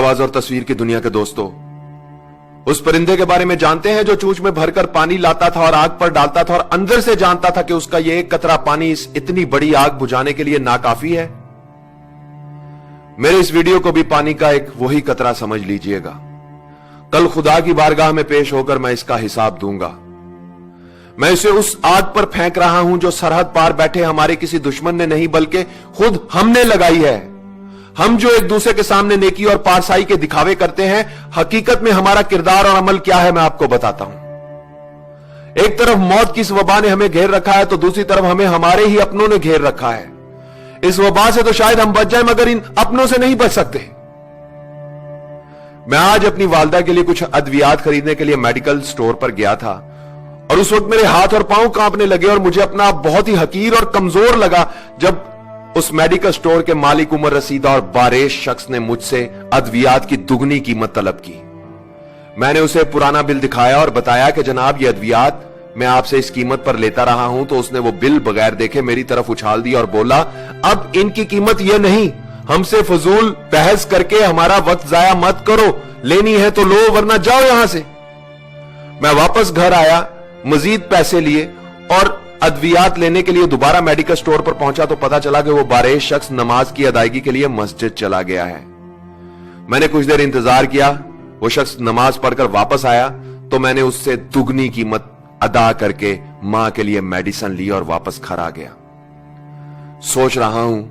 आवाज और तस्वीर की दुनिया के दोस्तों, उस परिंदे के बारे में जानते हैं जो चूंच में भरकर पानी लाता था और आग पर डालता था और अंदर से जानता था कि उसका यह एक कतरा पानी इस इतनी बड़ी आग बुझाने के लिए नाकाफी है। मेरे इस वीडियो को भी पानी का एक वही कतरा समझ लीजिएगा। कल खुदा की बारगाह में पेश होकर मैं इसका हिसाब दूंगा। मैं इसे उस आग पर फेंक रहा हूं जो सरहद पार बैठे हमारे किसी दुश्मन ने नहीं बल्कि खुद हमने लगाई है। हम जो एक दूसरे के सामने नेकी और पारसाई के दिखावे करते हैं, हकीकत में हमारा किरदार और अमल क्या है मैं आपको बताता हूं। एक तरफ मौत की इस वबा ने हमें घेर रखा है तो दूसरी तरफ हमें हमारे ही अपनों ने घेर रखा है। इस वबा से तो शायद हम बच जाएं मगर इन अपनों से नहीं बच सकते। मैं आज अपनी वालदा के लिए कुछ अद्वियात खरीदने के लिए मेडिकल स्टोर पर गया था और उस वक्त मेरे हाथ और पांव कांपने लगे और मुझे अपना आप बहुत ही हकीर और कमजोर लगा जब उस मेडिकल स्टोर के मालिक उमर रसीदा और बारेश शख्स ने मुझसे अद्वियात की दुगनी कीमत तलब की। मैंने उसे पुराना बिल दिखाया और बताया कि जनाब ये अद्वियात मैं आपसे इस कीमत पर लेता रहा हूं। तो उसने वो बिल बगैर देखे मेरी तरफ उछाल दी और बोला, अब इनकी कीमत यह नहीं, हमसे फजूल बहस करके हमारा वक्त जाया मत करो, लेनी है तो लो वरना जाओ यहां से। मैं वापस घर आया, मजीद पैसे लिए और अद्वियात लेने के लिए दोबारा मेडिकल स्टोर पर पहुंचा तो पता चला कि वो बारेश शख्स नमाज की अदायगी के लिए मस्जिद चला गया है। मैंने कुछ देर इंतजार किया, वो शख्स नमाज पढ़कर वापस आया तो मैंने उससे दुगनी कीमत अदा करके मां के लिए मेडिसिन ली और वापस घर आ गया। सोच रहा हूं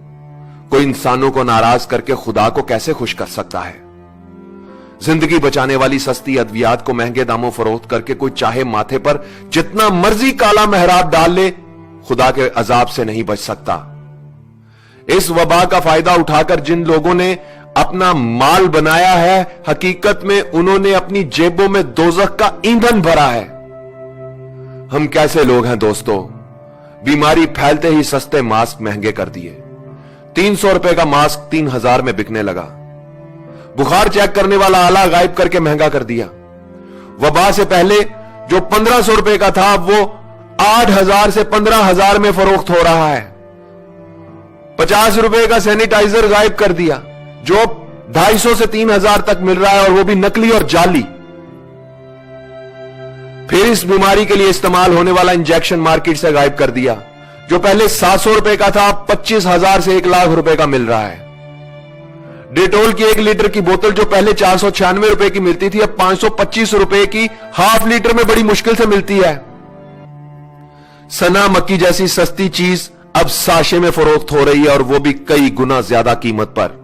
कोई इंसानों को नाराज करके खुदा को कैसे खुश कर सकता है। जिंदगी बचाने वाली सस्ती अद्वियात को महंगे दामों फरोख्त करके कोई चाहे माथे पर जितना मर्जी काला मेहराब डाल ले, खुदा के अजाब से नहीं बच सकता। इस वबा का फायदा उठाकर जिन लोगों ने अपना माल बनाया है, हकीकत में उन्होंने अपनी जेबों में दोजख का ईंधन भरा है। हम कैसे लोग हैं दोस्तों, बीमारी फैलते ही सस्ते मास्क महंगे कर दिए। 300 रुपए का मास्क 3000 में बिकने लगा। बुखार चेक करने वाला आला गायब करके महंगा कर दिया। वबा से पहले जो 1500 रुपए का था वो 8000 से 15000 में फरोख्त हो रहा है। 50 रुपए का सैनिटाइजर गायब कर दिया जो 250 से 3000 तक मिल रहा है और वो भी नकली और जाली। फिर इस बीमारी के लिए इस्तेमाल होने वाला इंजेक्शन मार्केट से गायब कर दिया जो पहले 700 रुपए का था, 25,000 से 1 लाख रुपए का मिल रहा है। डेटोल की 1 लीटर की बोतल जो पहले 496 रुपए की मिलती थी अब 525 रुपए की हाफ लीटर में बड़ी मुश्किल से मिलती है। सना मक्की जैसी सस्ती चीज अब साशे में फरोख्त हो रही है और वो भी कई गुना ज्यादा कीमत पर।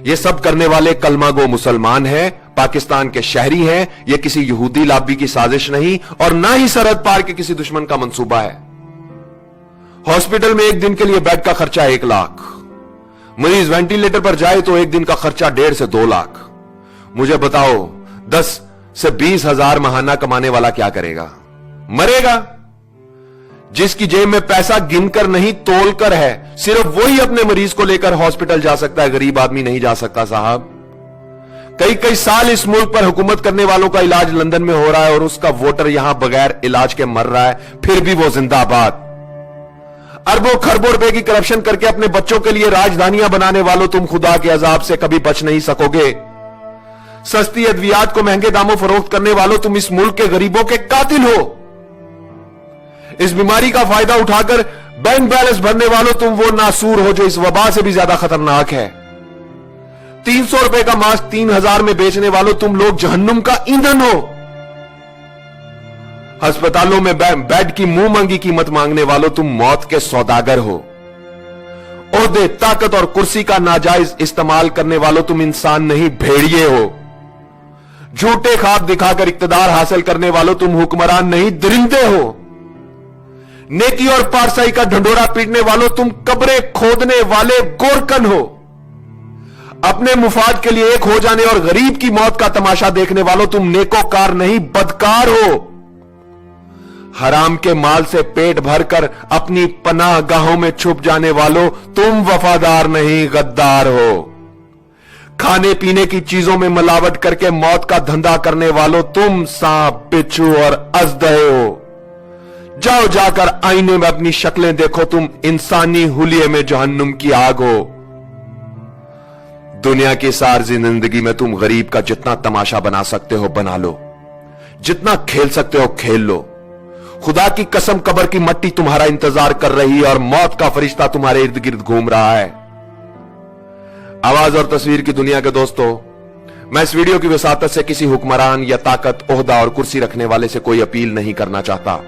ये सब करने वाले कलमा गो मुसलमान हैं, पाकिस्तान के शहरी हैं। ये किसी यहूदी लाबी की साजिश नहीं और ना ही सरहद पार के किसी दुश्मन का मंसूबा है। हॉस्पिटल में एक दिन के लिए बेड का खर्चा 1 लाख, मरीज वेंटिलेटर पर जाए तो एक दिन का खर्चा 1.5 से 2 लाख। मुझे बताओ 10 से 20 हजार महाना कमाने वाला क्या करेगा? मरेगा। जिसकी जेब में पैसा गिनकर नहीं तोलकर है, सिर्फ वही अपने मरीज को लेकर हॉस्पिटल जा सकता है, गरीब आदमी नहीं जा सकता साहब। कई साल इस मुल्क पर हुकूमत करने वालों का इलाज लंदन में हो रहा है और उसका वोटर यहां बगैर इलाज के मर रहा है, फिर भी वो जिंदाबाद। अरबों खरबों रुपए की करप्शन करके अपने बच्चों के लिए राजधानियां बनाने वालों, तुम खुदा के अजाब से कभी बच नहीं सकोगे। सस्ती अद्वियात को महंगे दामों फरोख्त करने वालों, तुम इस मुल्क के गरीबों के कातिल हो। इस बीमारी का फायदा उठाकर बैंक बैलेंस भरने वालों, तुम वो नासूर हो जो इस वबा से भी ज्यादा खतरनाक है। 300 रुपए का मास्क 3000 में बेचने वालों, तुम लोग जहन्नुम का ईंधन हो। अस्पतालों में बेड की मुंह मांगी कीमत मांगने वालों, तुम मौत के सौदागर हो। ओहदे, ताकत और कुर्सी का नाजायज इस्तेमाल करने वालों, तुम इंसान नहीं भेड़िए हो। झूठे ख्वाब दिखाकर इक्तदार हासिल करने वालों, तुम हुक्मरान नहीं दरिंदे हो। नेकी और पारसाई का ढंडोरा पीटने वालों, तुम कब्रें खोदने वाले गोरकन हो। अपने मुफाद के लिए एक हो जाने और गरीब की मौत का तमाशा देखने वालों, तुम नेकोकार नहीं बदकार हो। हराम के माल से पेट भरकर अपनी पनाह गाहों में छुप जाने वालों, तुम वफादार नहीं गद्दार हो। खाने पीने की चीजों में मिलावट करके मौत का धंधा करने वालों, तुम सांप, बिच्छू और अजदहे हो। जाओ जाकर आईने में अपनी शक्लें देखो, तुम इंसानी हुलिये में जहन्नुम की आग हो। दुनिया की सारी जिंदगी में तुम गरीब का जितना तमाशा बना सकते हो बना लो, जितना खेल सकते हो खेल लो। खुदा की कसम कब्र की मट्टी तुम्हारा इंतजार कर रही है और मौत का फरिश्ता तुम्हारे इर्द गिर्द घूम रहा है। आवाज और तस्वीर की दुनिया के दोस्तों, मैं इस वीडियो की वसातत से किसी हुक्मरान या ताकत, ओहदा और कुर्सी रखने वाले से कोई अपील नहीं करना चाहता।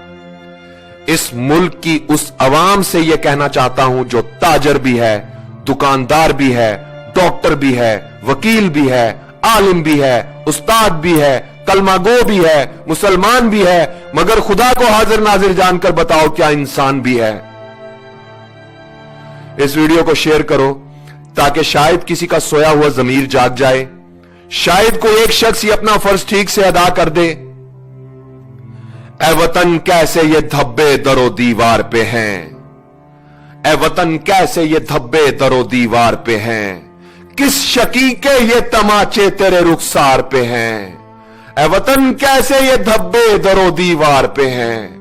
इस मुल्क की उस अवाम से यह कहना चाहता हूं जो ताजर भी है, दुकानदार भी है, डॉक्टर भी है, वकील भी है, आलिम भी है, उस्ताद भी है, कलमागो भी है, मुसलमान भी है, मगर खुदा को हाजिर नाजिर जानकर बताओ क्या इंसान भी है। इस वीडियो को शेयर करो ताकि शायद किसी का सोया हुआ जमीर जाग जाए, शायद कोई एक शख्स ही अपना फर्ज ठीक से अदा कर दे। ए वतन कैसे ये धब्बे दरो दीवार पे हैं, ए वतन कैसे ये धब्बे दरो दीवार पे हैं, किस शकी के ये तमाचे तेरे रुखसार पे हैं, ए वतन कैसे ये धब्बे दरो दीवार पे हैं।